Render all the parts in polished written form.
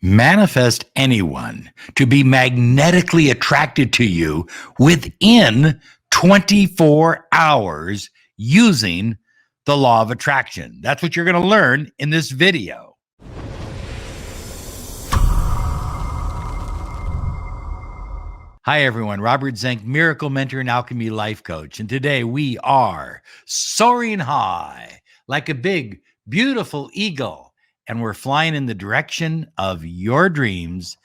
Manifest anyone to be magnetically attracted to you within 24 hours using the law of attraction. That's what you're going to learn in this video. Hi, everyone. Robert Zink, Miracle Mentor and Alchemy Life Coach. And today we are soaring high like a big, beautiful eagle. And we're flying in the direction of your dreams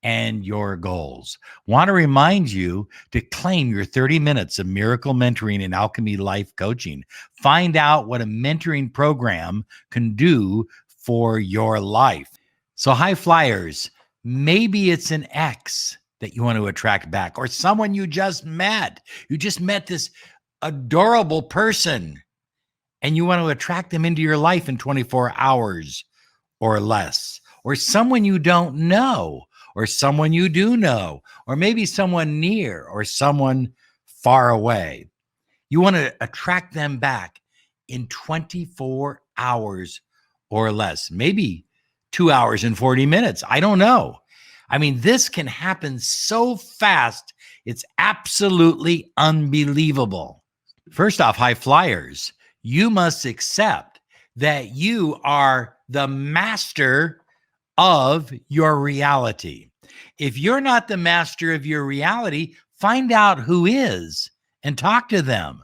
and your goals. Want to remind you to claim your 30 minutes of miracle mentoring and alchemy life coaching. Find out what a mentoring program can do for your life. So, high flyers, maybe it's an ex that you want to attract back, or someone you just met. You just met this adorable person and you want to attract them into your life in 24 hours or less, or someone you don't know, or someone you do know, or maybe someone near or someone far away. You want to attract them back in 24 hours or less, maybe 2 hours and 40 minutes. I don't know. I mean, this can happen so fast. It's absolutely unbelievable. First off, high flyers, you must accept that you are the master of your reality. If you're not the master of your reality, find out who is and talk to them.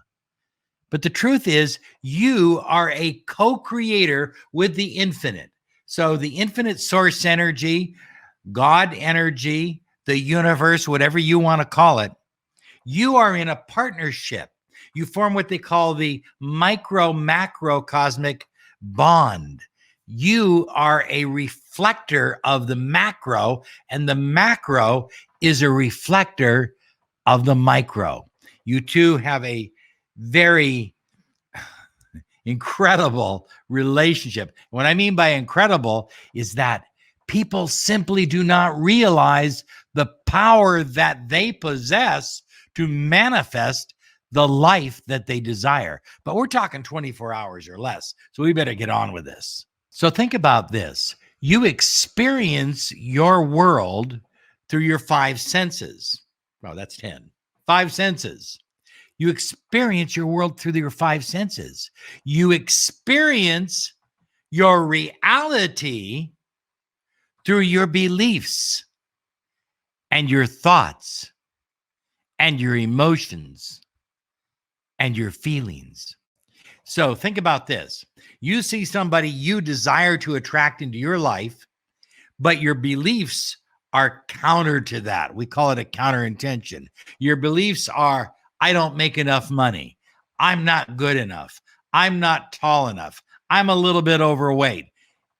But the truth is, you are a co-creator with the infinite. So the infinite source energy, God energy, the universe, whatever you want to call it, you are in a partnership. You form what they call the micro-macro cosmic bond. You are a reflector of the macro, and the macro is a reflector of the micro. You two have a very incredible relationship. What I mean by incredible is that people simply do not realize the power that they possess to manifest the life that they desire. But we're talking 24 hours or less, so we better get on with this. So think about this. You experience your world through your 5 senses. Oh, that's 10. 5 senses. You experience your world through your 5 senses. You experience your reality through your beliefs and your thoughts and your emotions and your feelings. So think about this. You see somebody you desire to attract into your life, but your beliefs are counter to that. We call it a counter intention. Your beliefs are, I don't make enough money. I'm not good enough. I'm not tall enough. I'm a little bit overweight.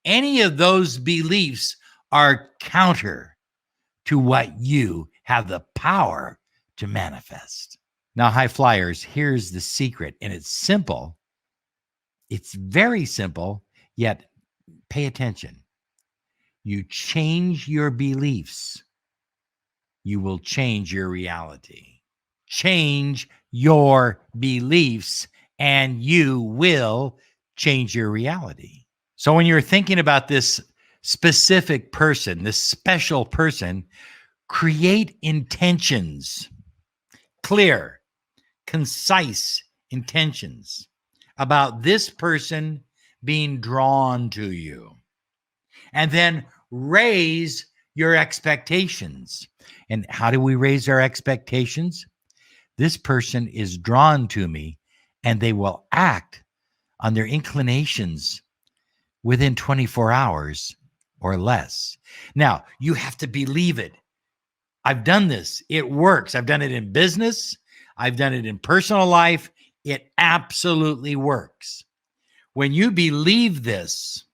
Any of those beliefs are counter to what you have the power to manifest. Now, high flyers, here's the secret, and it's simple. It's very simple, yet pay attention. You change your beliefs, you will change your reality. Change your beliefs, and you will change your reality. So when you're thinking about this specific person, this special person, create intentions, clear, concise intentions about this person being drawn to you. And then raise your expectations. And how do we raise our expectations? This person is drawn to me, and they will act on their inclinations within 24 hours or less. Now, you have to believe it. I've done this. It works. I've done it in business. I've done it in personal life. It absolutely works. When you believe this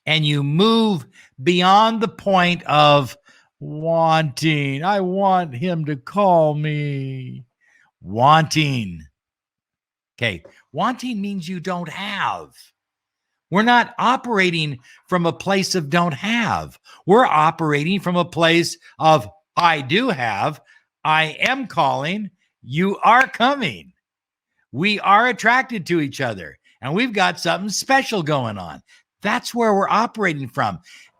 and you move beyond the point of wanting, I want him to call me. Wanting. Okay. Wanting means you don't have. We're not operating from a place of don't have. We're operating from a place of I do have. I am calling. You are coming. We are attracted to each other, and we've got something special going on. That's where we're operating from.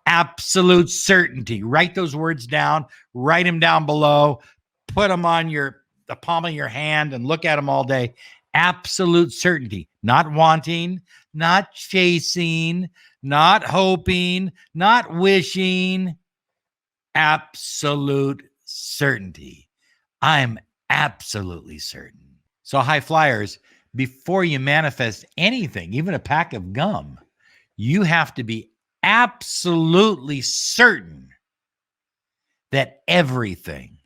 absolute certainty. Write those words down, write them down below, put them on the palm of your hand and look at them all day. Absolute certainty, not wanting, not chasing, not hoping, not wishing. Absolute certainty. I'm absolutely certain. So high flyers, before you manifest anything, even a pack of gum, you have to be absolutely certain that everything,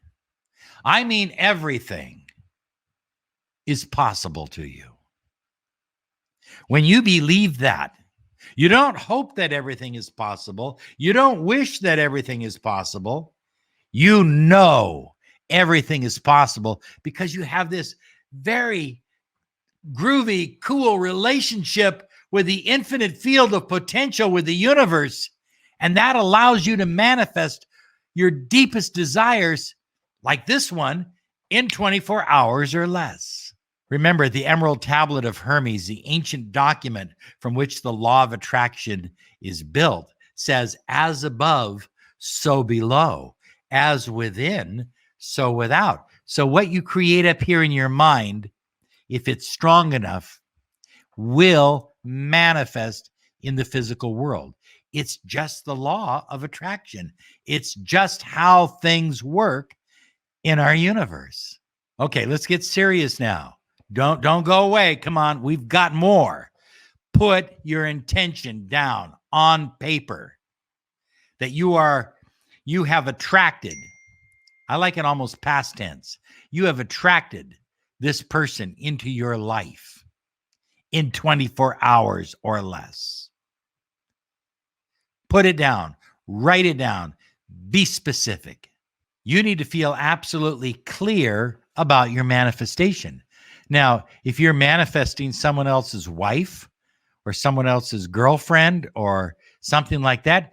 I mean everything, is possible to you. When you believe that, you don't hope that everything is possible. You don't wish that everything is possible. You know everything is possible because you have this very groovy, cool relationship with the infinite field of potential with the universe. And that allows you to manifest your deepest desires, like this one, in 24 hours or less. Remember, the Emerald Tablet of Hermes, the ancient document from which the law of attraction is built, says, as above, so below, as within, so without. So what you create up here in your mind, if it's strong enough, will manifest in the physical world. It's just the law of attraction. It's just how things work in our universe. Okay, let's get serious now. Don't go away. Come on, we've got more. Put your intention down on paper that you have attracted. I like it almost past tense. You have attracted this person into your life in 24 hours or less. Put it down, write it down, be specific. You need to feel absolutely clear about your manifestation. Now, if you're manifesting someone else's wife or someone else's girlfriend or something like that,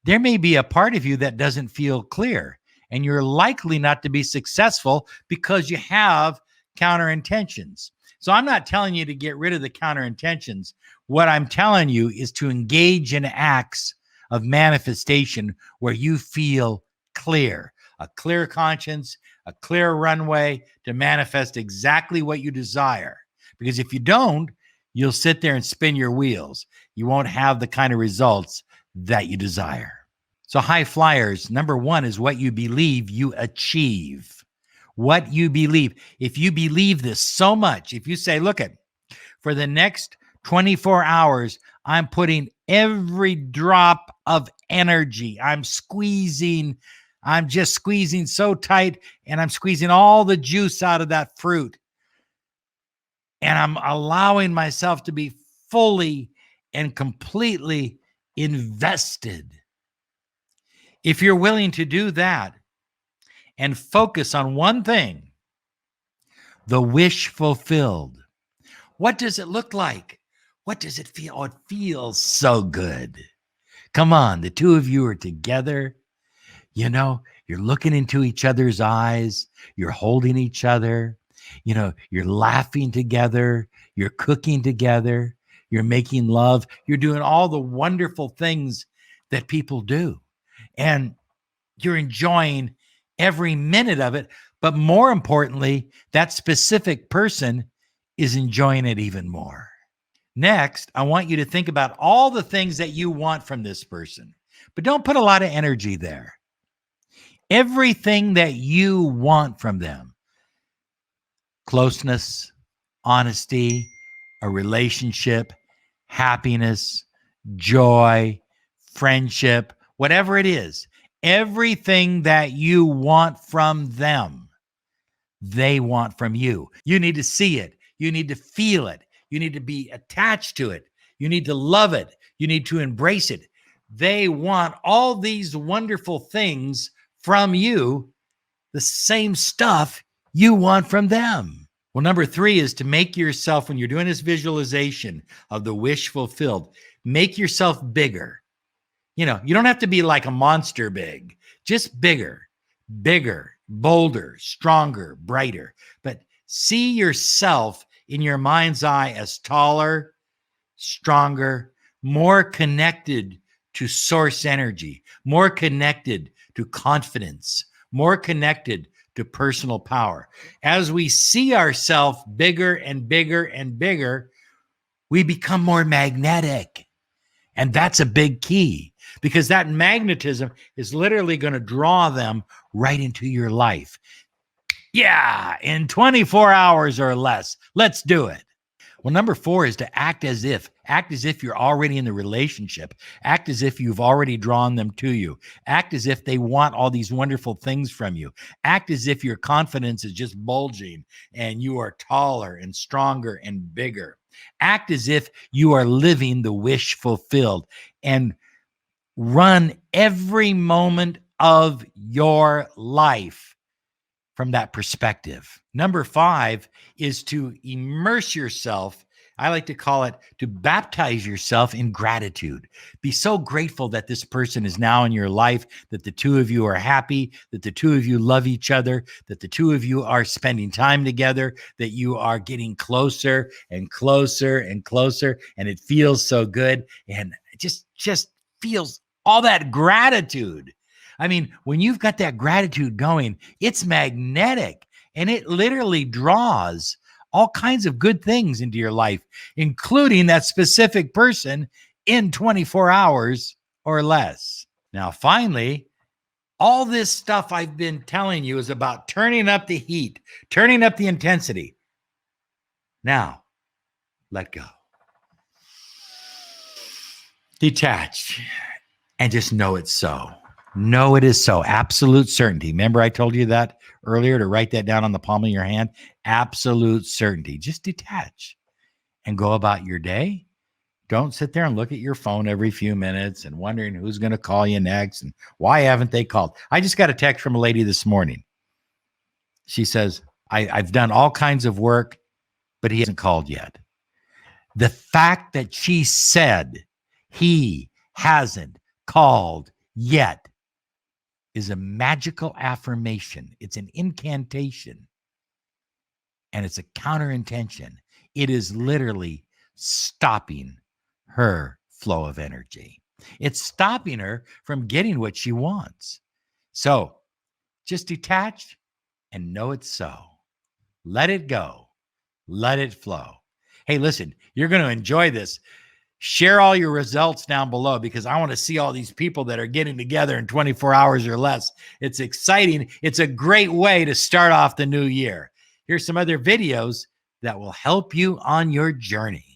there may be a part of you that doesn't feel clear, and you're likely not to be successful because you have counter intentions. So I'm not telling you to get rid of the counter intentions. What I'm telling you is to engage in acts of manifestation where you feel clear, a clear conscience, a clear runway to manifest exactly what you desire. Because if you don't, you'll sit there and spin your wheels. You won't have the kind of results that you desire. So high flyers, number one is what you believe you achieve. What you believe. If you believe this so much, if you say, look at, for the next 24 hours, I'm putting every drop of energy. I'm just squeezing so tight, and I'm squeezing all the juice out of that fruit. And I'm allowing myself to be fully and completely invested. If you're willing to do that and focus on one thing, the wish fulfilled. What does it look like? What does it feel? Oh, it feels so good. Come on, the two of you are together. You know, you're looking into each other's eyes. You're holding each other. You know, you're laughing together. You're cooking together. You're making love. You're doing all the wonderful things that people do. And you're enjoying every minute of it. But more importantly, that specific person is enjoying it even more. Next, I want you to think about all the things that you want from this person, but don't put a lot of energy there. Everything that you want from them, closeness, honesty, a relationship, happiness, joy, friendship, whatever it is, everything that you want from them, they want from you. You need to see it. You need to feel it. You need to be attached to it. You need to love it. You need to embrace it. They want all these wonderful things from you, the same stuff you want from them. Well, number three is to make yourself, when you're doing this visualization of the wish fulfilled, make yourself bigger. You know, you don't have to be like a monster big, just bigger, bolder, stronger, brighter. But see yourself in your mind's eye as taller, stronger, more connected to source energy, more connected to confidence, more connected to personal power. As we see ourselves bigger and bigger and bigger, we become more magnetic. And that's a big key, because that magnetism is literally going to draw them right into your life. Yeah, in 24 hours or less. Let's do it. Well, number 4 is to act as if you're already in the relationship. Act as if you've already drawn them to you. Act as if they want all these wonderful things from you. Act as if your confidence is just bulging and you are taller and stronger and bigger. Act as if you are living the wish fulfilled, and run every moment of your life from that perspective. Number 5 is to immerse yourself. I like to call it to baptize yourself in gratitude. Be so grateful that this person is now in your life, that the two of you are happy, that the two of you love each other, that the two of you are spending time together, that you are getting closer and closer and closer, and it feels so good, and it just feels all that gratitude. I mean, when you've got that gratitude going, it's magnetic, and it literally draws all kinds of good things into your life, including that specific person in 24 hours or less. Now, finally, all this stuff I've been telling you is about turning up the heat, turning up the intensity. Now, let go. Detach and just know it's so. No, it is so. Absolute certainty. Remember I told you that earlier, to write that down on the palm of your hand? Absolute certainty. Just detach and go about your day. Don't sit there and look at your phone every few minutes and wondering who's going to call you next and why haven't they called. I just got a text from a lady this morning. She says, I've done all kinds of work, but he hasn't called yet. The fact that she said he hasn't called yet is a magical affirmation. It's an incantation, and it's a counter intention. It is literally stopping her flow of energy. It's stopping her from getting what she wants. So just detach and know it's so. Let it go. Let it flow. Hey, listen, you're going to enjoy this. Share all your results down below, because I want to see all these people that are getting together in 24 hours or less. It's exciting. It's a great way to start off the new year. Here's some other videos that will help you on your journey.